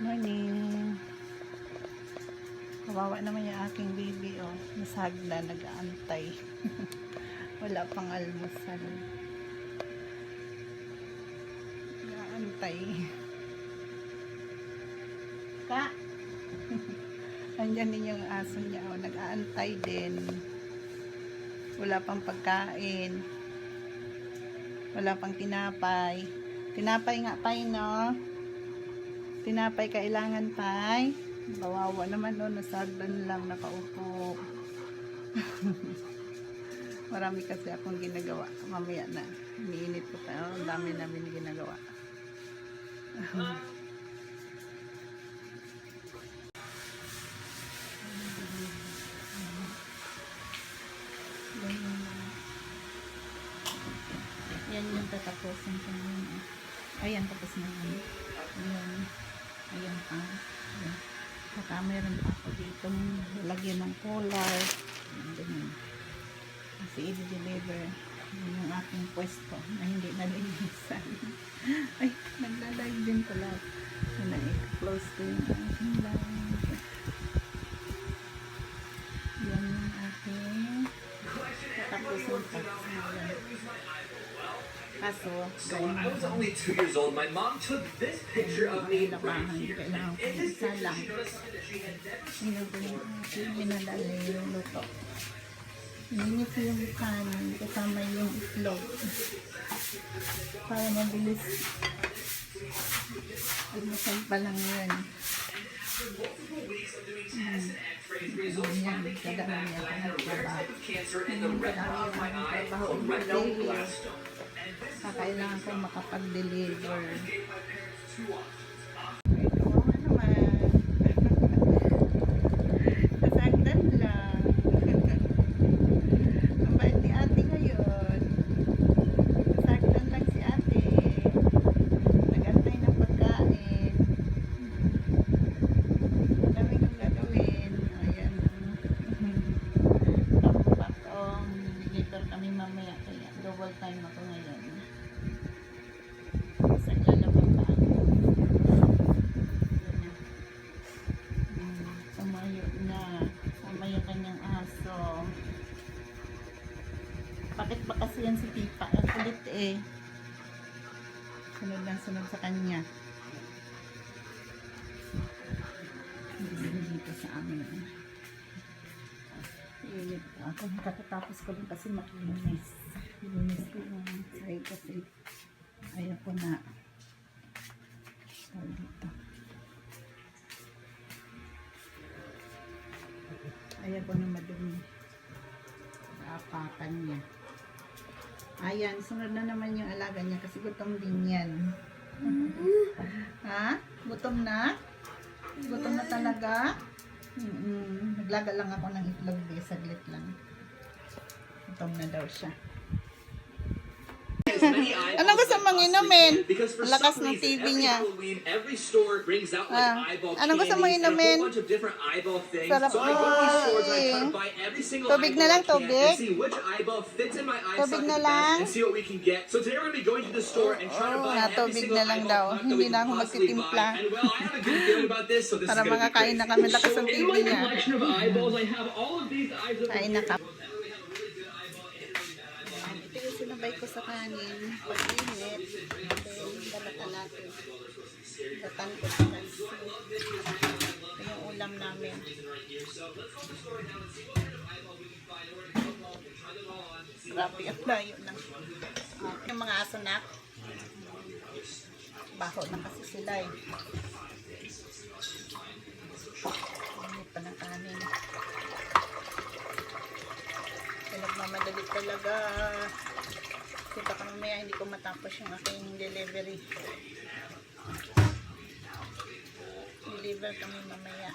Morning. Kawawa naman yung aking baby, oh. Nasagda, nag-aantay. Wala pang almusal. Nag-aantay. Ka? Andyan din yung aso niya, oh. Nag-aantay din. Wala pang pagkain. Wala pang tinapay. Tinapay nga, pay, no? Tinapay kailangan, pay. Kawawa naman, no? Nasagdan lang, nakaupo. Marami kasi akong ginagawa. Mamaya na. Iniinit ko tayo. Ang dami namin ginagawa. Yan yung tatapusin ko ngayon. Ayan, tapos na yun. Ayan. Ayan pa. Ayan. Saka meron pa ako dito lagyan ng collar. Ayan. Kasi i-deliver yung aking pwesto na hindi nalinisan. Ay, nagla-live din pala. Yan, i-close ko yung aking live. Yan yung aking tatapusin pa. Ayan. Kaso, when I was only 2 years old, my mom took this picture of me right here. Kailangan ko isa lang. Minadali yung luto. Ininit ko yung kanin kasama yung itlog. Para mabilis. Almusal pa lang yan. Yan, kadami niya ka nagtrabaho. Kailangan ko makapag-deliver. Kawawa naman. Nasagdan lang. Ang bait ni ate ngayon. Nasagdan lang si ate. Nag-antay ng pagkain. Dami kong gagawin. Ayan. Tapos deliver kami mamaya. Kaya double time ako ngayon. Bakit ba kasi yan si Pipa? Ang kulit eh. Sunod lang sunod sa kanya. Dito sa amin. Init ako. Katatapos ko din kasi makinis. Linis ko yung side kasi. Ayaw ko na. Dito. Ayaw ko na madumi. Apakan niya. Ayan, sunod na naman yung alaga niya kasi gutom din yan. Ha? Gutom na? Gutom na talaga? Naglaga lang ako ng itlog din, saglit lang. Gutom na daw siya. Ano gusto mong inumin? Lakas ng TV niya. Anong gusto mong inumin? Sarap po. Tubig na lang, tubig? Tubig na lang? Tubig na lang daw. Hindi na ako magtitimpla. Para makakain na kami. Lakas ng TV niya. Kain na kami. Sinabay ko sa kanin, pag-init, balatan natin. Balatan ko sa kanin. Ito yung ulam namin. Grabe ang layo ng yung mga aso na. Baho na kasi sila eh. Init pa ng kanin. Nagmamadali talaga. Kita ka mamaya hindi ko matapos yung aking delivery. Deliver kami mamaya.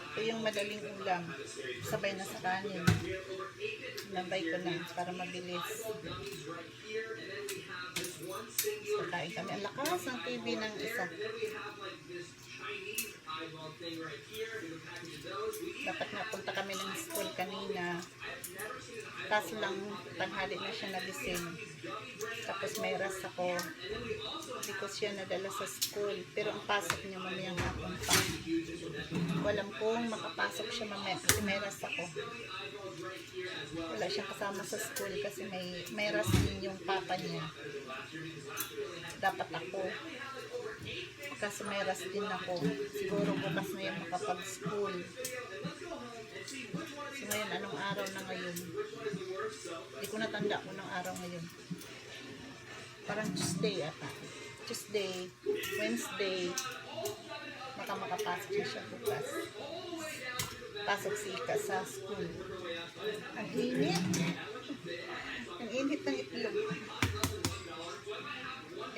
Ito yung madaling ulam. Sabay na sa kanin. Lambay ko na para mabilis. Kakain kami. Ang lakas ang TV ng isa. Dapat nga punta kami ng school kanina. Kaso lang, tanghali na siya nagising. Tapos may ras ako. Hindi ko siya nadala sa school. Pero ang pasok niya mamayang hapon pa. Walam kung makapasok siya mamaya kasi may ras ako. Wala siyang kasama sa school kasi may ras din yung papa niya. Dapat ako. Kasi may ras din ako. Siguro bukas na yan makapag-school. So ngayon, anong araw na ngayon? Hindi ko natanda kung anong araw ngayon. Parang Tuesday ata. Tuesday, Wednesday, makapasok na siya bukas. Pasok si Ika sa school. Ang init. Ang init ng itlog.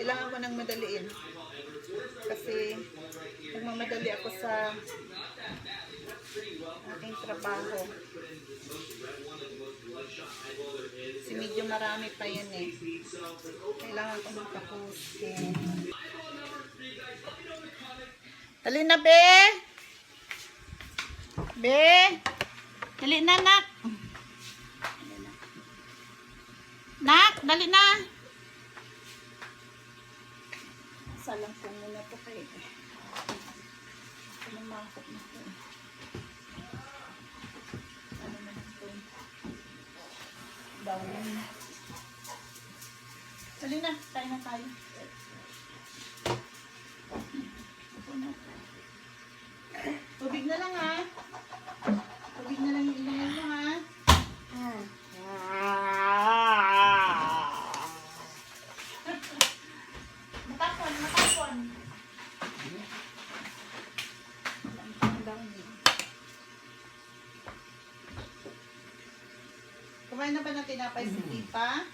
Kailangan ko nang madaliin. Kasi nagmamadali ako sa aking trabaho. Si medyo marami pa yun eh. Kailangan ko magtapos. Dali na, be! Be! Dali na, nak! Nak, dali na! Salang po muna po kayo. Pumamakot na po. Ano na lang po? Bawin. Dali na, tayo na tayo. Tubig na lang ha. Tubig na lang yung ilangin mo ha. Matapon, matapon. Kumain na ba ng tinapay si Tita?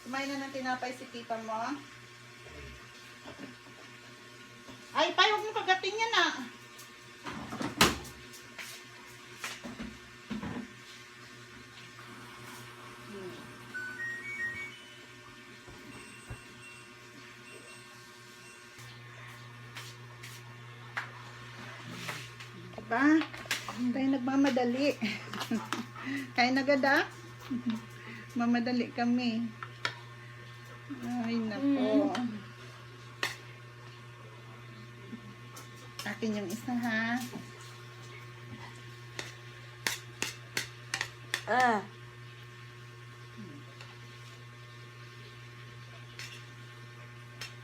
Kumain na ng tinapay si Tita mo? Ay, pa, huwag mo kagating yan ah. Aba, tayo nagmamadali. Kaya nagada? Mamadali kami. Ay, nako. Akin yung isa ha.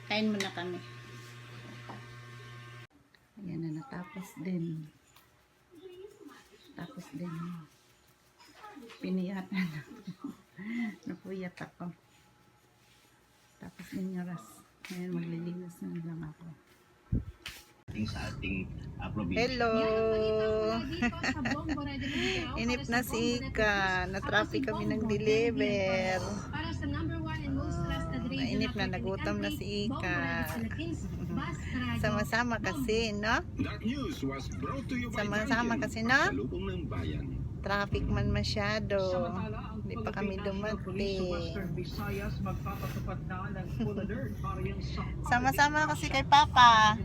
Kain muna kami. Ayan na, natapos din. Tapos din. Piniyatan. Napuyat ako. Tapos din yung ras. Ngayon maglilinis na lang ako. Sa ating probinsya. Hello! Inip na si Ika. Na-traffic kami ng deliver. Nainip na, nagutom na si Ika. Sama-sama kasi, no? Sama-sama kasi, no? Traffic man masyado. Hindi pa kami dumating. Sama-sama kasi kay Papa.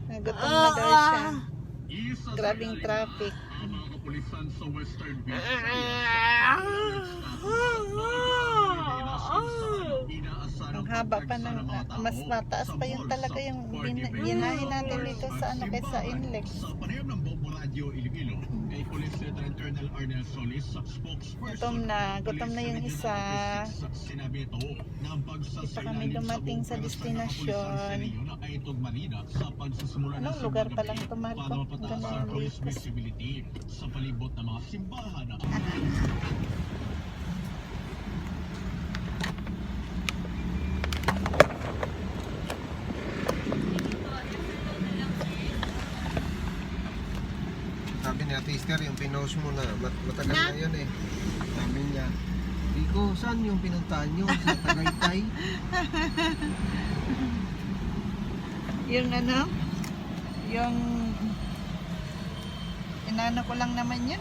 Nagutom na daw siya. Grabing traffic. Ang haba pa ng mas mataas pa yung talaga yung ginahin natin dito sa ano kaysa Inlex. Gutom na yung isa. Hindi pa kami dumating sa destinasyon. Anong lugar pa lang ito, Marco? Ganun yung likas. Sa palibot ng mga simbahan. Sabi ni Ate Esther, yung pinost mo na matagal na yun eh. Sabi niya, Rico, saan yung pinuntahan nyo? Sa Tagaytay? Yung ano? Yung inano ko lang naman yan.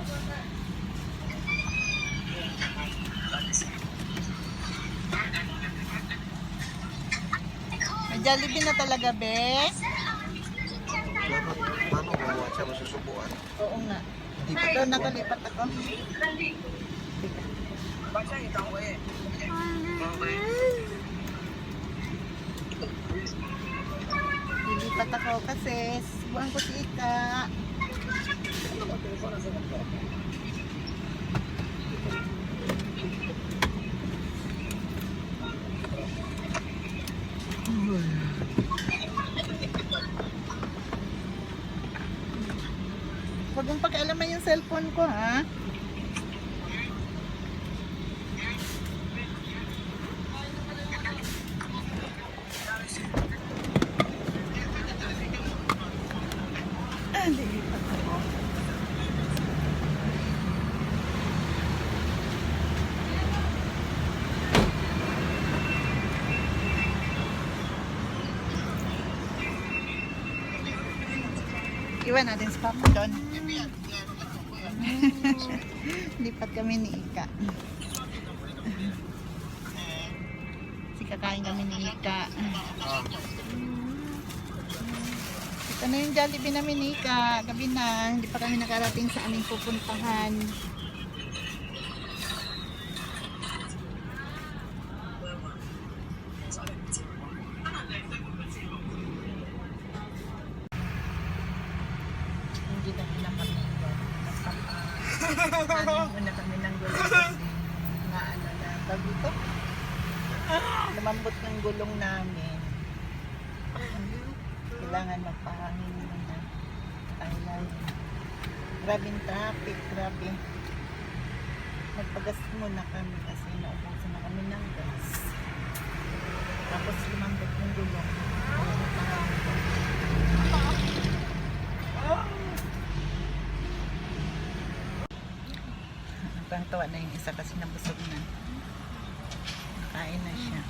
May Jollibee na talaga, be? Dapat, paano gawa siya masusubuan? Oo nga. Hindi pa Ito, nakalipat ako. Lilipat ako kasi subuan ko si Ika. Huwag mong pakialaman yung cellphone ko, ha? Lilipat ako. Iwan natin si Papa doon. Lipat kami ni Ika. Kakain kami ni Ika. Ito na yung Jollibee namin ni Ika. Gabi na. Hindi pa kami nakarating sa aming pupuntahan. Hindi na kami Kanin muna kami ng gulong kasi nga ano na tawag dito. Lumambot ng gulong namin. Kailangan magpahangin muna. Kailangan. Grabing traffic, grabe. Nagpagas muna kami kasi naubusan na kami ng gas. Tapos lumambot ng gulong. Kaya napahangin. Tawa na yung isa kasi nabusog na. Kain na siya.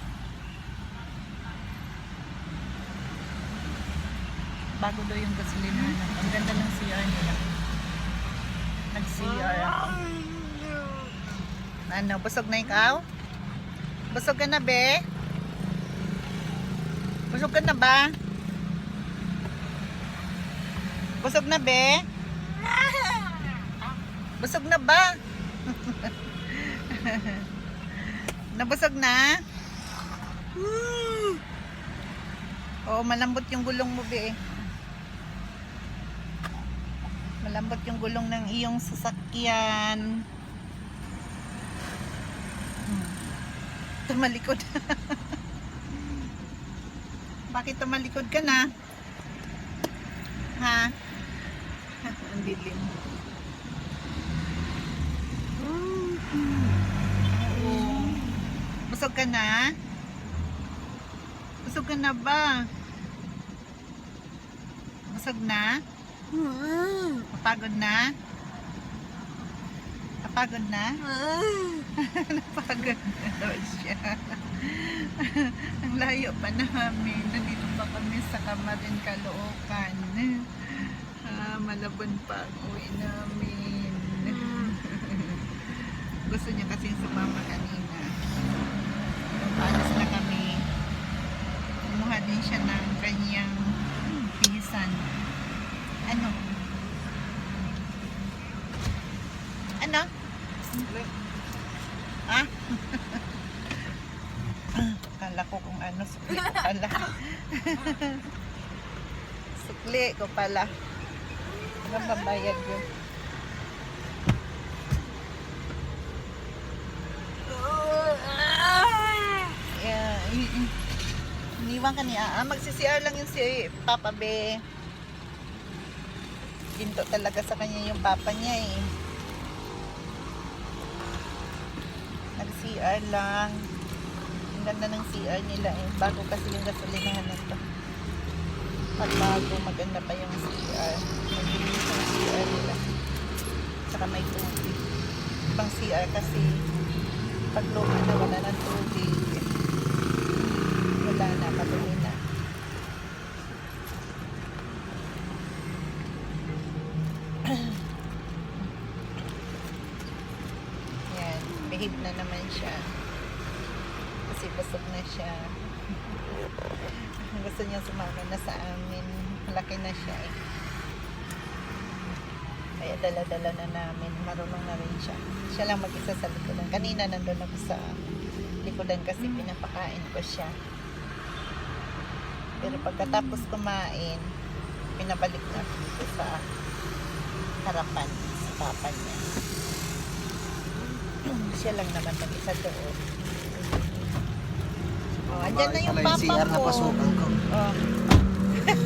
Bago daw yung gasolina. Ang ganda ng CR nila. Nag-CR ako. Ano, busog na ikaw? Busog ka na, be? Busog ka na ba? Busog na, be? Busog na ba? Nabusog na? Oo, malambot yung gulong mo, be. Malambot yung gulong ng iyong sasakyan. Tumalikod. Bakit tumalikod ka na? Ha? Ang dilim. Busog ka na? Busog ka na ba? Busog na? Napagod na? Napagod na? Napagod na daw siya. Ang layo pa namin. Nandito pa kami sa Kamarin, Caloocan. Malabon pa ang uwi namin. Gusto niya kasing sumama kanina. Paalis na kami. Kumuha din siya ng kanyang pinsan. Ano? Ano? Ah? Akala ko kung ano. Sukli ko pala. Sukli ko pala. Nababayad yun. Iniwan ka niya. Magsi-CR lang yun si Papa Be. Ginto talaga sa kanya yung papa niya eh. Nag-CR lang. Ang ganda ng CR nila eh. Bago kasi yung gasolinahan nito. Pag bago, maganda pa yung CR. Maglinis yung CR nila. Saka may tubig. Ibang CR kasi pag loob na wala ng tubig. Wala na, madumi na. Yan, behave na naman siya. Kasi busog na siya. Gusto niya sumama na sa amin. Malaki na siya eh. Kaya dala-dala na namin. Marunong na rin siya. Siya lang mag-isa sa likodan. Kanina nandun ako sa likodan kasi pinapakain ko siya. Pero pagkatapos kumain, pinabalik na dito sa harapan sa papa niya. Siya lang naman mag-isa doon. Oh, andyan na yung Pala papa CR na mo. pasukan ko. Oh.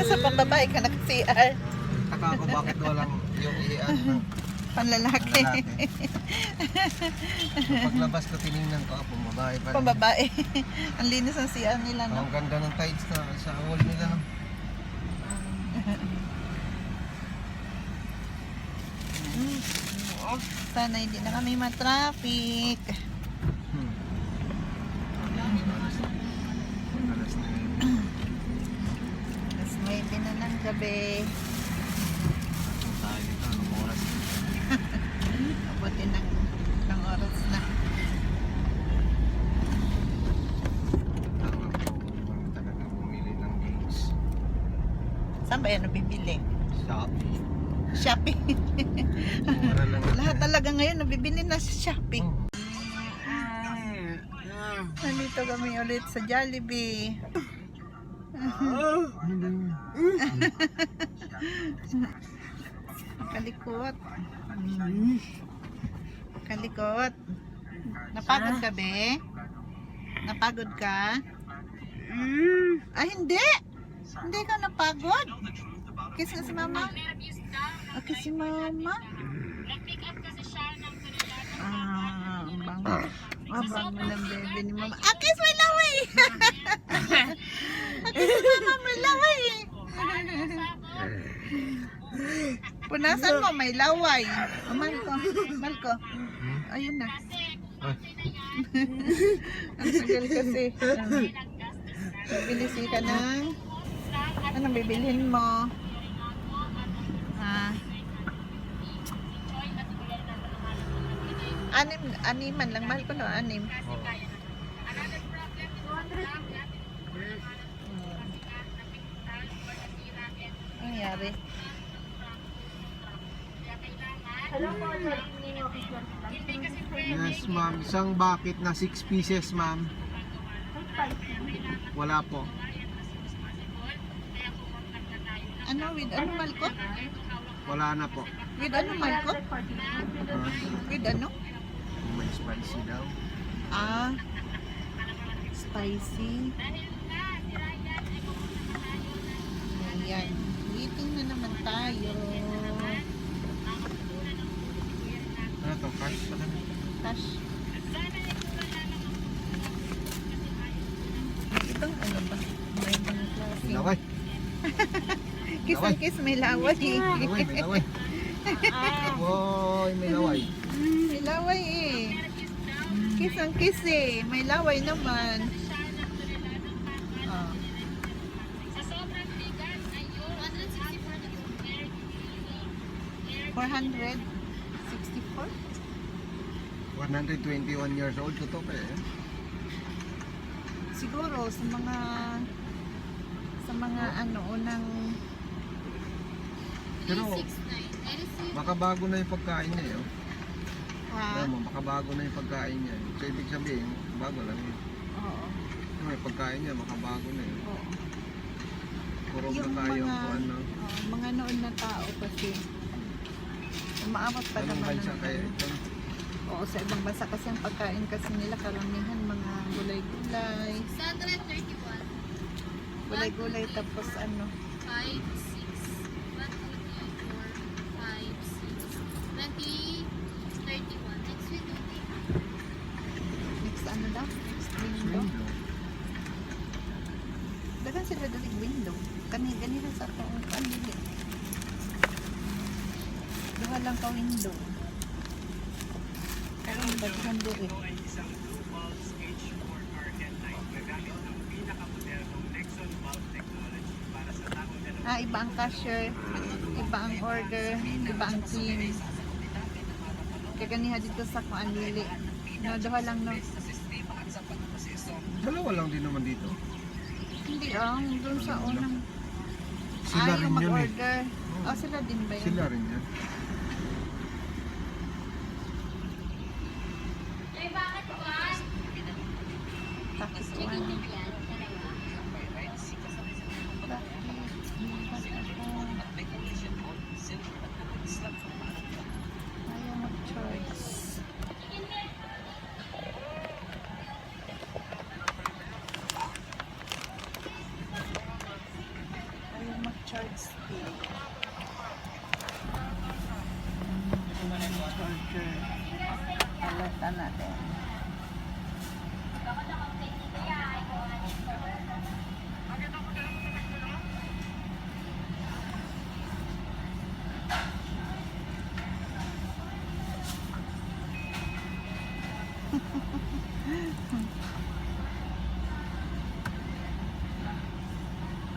Sa pambabae ka naka-CR. Taka ko bakit walang yung iyan na Panlalaki. lalaki. So, paglabas ko tinignan ko, pumabae pa rin. Pambabae. Ang linis ng CR nila, no? Ang ganda ng tides na sa wall nila. No? Sana hindi na kami matraffic. Alas na yun. Alas 9 na ng gabi. Kung tayo dito, anong oras na? Abutin ng oras na. Tama po, kung talaga bumili ng games. Saan ba yan nabibili? Shopee. Shopee. Mura lang. Lahat talaga ngayon nabibili na sa Shopee. Oh. Nandito kami ulit sa Jollibee. Ano ba yun? Kalikot. Kalikot. Napagod ka, be? Napagod ka? Ah, hindi! Hindi ka napagod? Kiss nga si mama? Ah, kiss si mama? Ah, ang bango. Ah, bango ng bebe ni mama. Ah, kiss my laway! Ah, kiss si mama, may laway! Punasan mo, may laway. Oh, Malko. Malko. Ayun na. Ang tagal kasi. Bibilisi ka ng... Anong bibilhin mo? Animan lang. Mahal ko no, anim. Ang nangyari? Yes, ma'am. Isang bucket na 6 pieces, ma'am. Wala po. Ano, with ano, Malko? Wala na po. With ano, Malko? With ano? May spicy daw. Ah, spicy. Ayan. Eating na naman tayo. Ano to? Cash pa kami. Tash. Itong ano ba? May ibang klase. Laway. Kiss and kiss, may laway. Laway, may laway. Woy, may laway. May laway eh. Kiss and kiss eh. May laway naman. Oh. 464? 121 years old ko to pa eh. Siguro sa mga ano unang Pero makabago na yung pagkain niya eh. Oh. ha? Alam mo, makabago na yung pagkain niya. So ibig sabihin, bago lang yun. Oo. Yung pagkain niya, makabago na yun. Oo. Puro Yung na tayo mga- kung ano. Mga noon na tao kasi umaabot pa Anong naman bansa ng kayo ano. ito? Oo, sa ibang bansa kasi ang pagkain kasi nila karamihan mga gulay-gulay. 631. Gulay-gulay tapos ano. 5, 6, 1, 2, 3, 4, 5, 6, 20, 31. Next week, Next ano daw? Next window. Dagan sila dalig window. Ganito sa taong kanili. Duha lang ka window. Pero ang baghan diri. Ah, iba ang cashier, iba ang order, iba ang team. Kaya ganiha dito sa Kuanlili. No, duha lang no. Dalawa lang din naman dito. Hindi doon sa unang. Sila rin yung yun eh. mag-order. Sila din ba yun? Sila rin yan. Ay, bakit ba? Tapos Chicken one. din yan. Dalawa. Ayaw mag-choice. Ayaw mag-choice. Burger. Halata natin.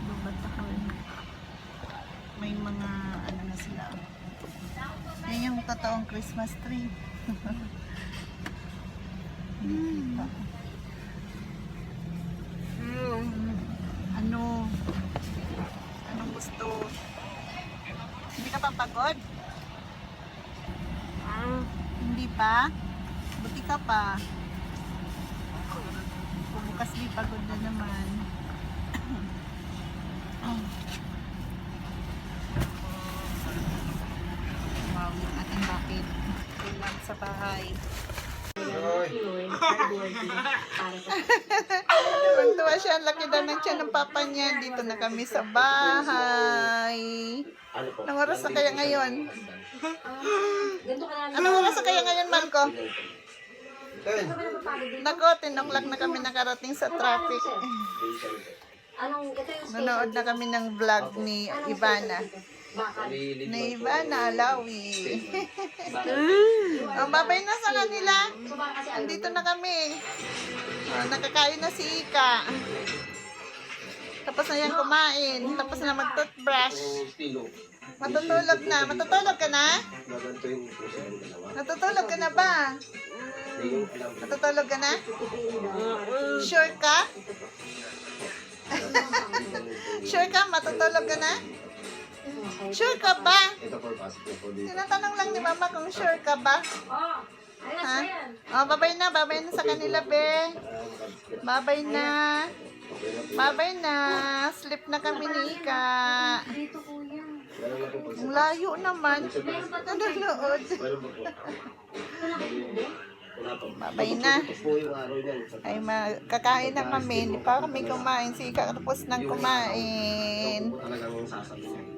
Lubat ako eh. May mga ano na sila. Yan yung totoong Christmas tree. Hindi kita. Ano? Anong gusto? Hindi ka pa pagod? Hindi pa? Buti ka pa. Bukas di pagod na naman. Wow, yung ating bakit. Kailan sa bahay. Tuwa siya, ang laki daw ng tiyan ng papa niya. Dito na kami sa bahay. Anong oras na kaya ngayon? Anong oras na kaya ngayon, Marco? Nako, 10 o'clock na kami nakarating sa traffic. Nanood na kami ng vlog ni Ivana. Ni Ivana Alawi. Ang babay na sa kanila. Andito na kami. Nakakain na si Ika. Tapos na yan kumain. Tapos na mag-toothbrush. Matutulog na. Matutulog ka na? Natutulog ka na ba? Natutulog ka na? Sure ka? Sure ka? Matutulog ka na? Sure ka ba? Tinatanong lang ni Mama kung sure ka ba? Ha? Babay na sa kanila, be. Babay na. Babay na. Sleep na kami ni Ika. Ang layo naman. Nanonood. Babay na. Ay, kakain na kami. Hindi pa kami kumain. Si Ika tapos nang kumain. Talagang sasabihin.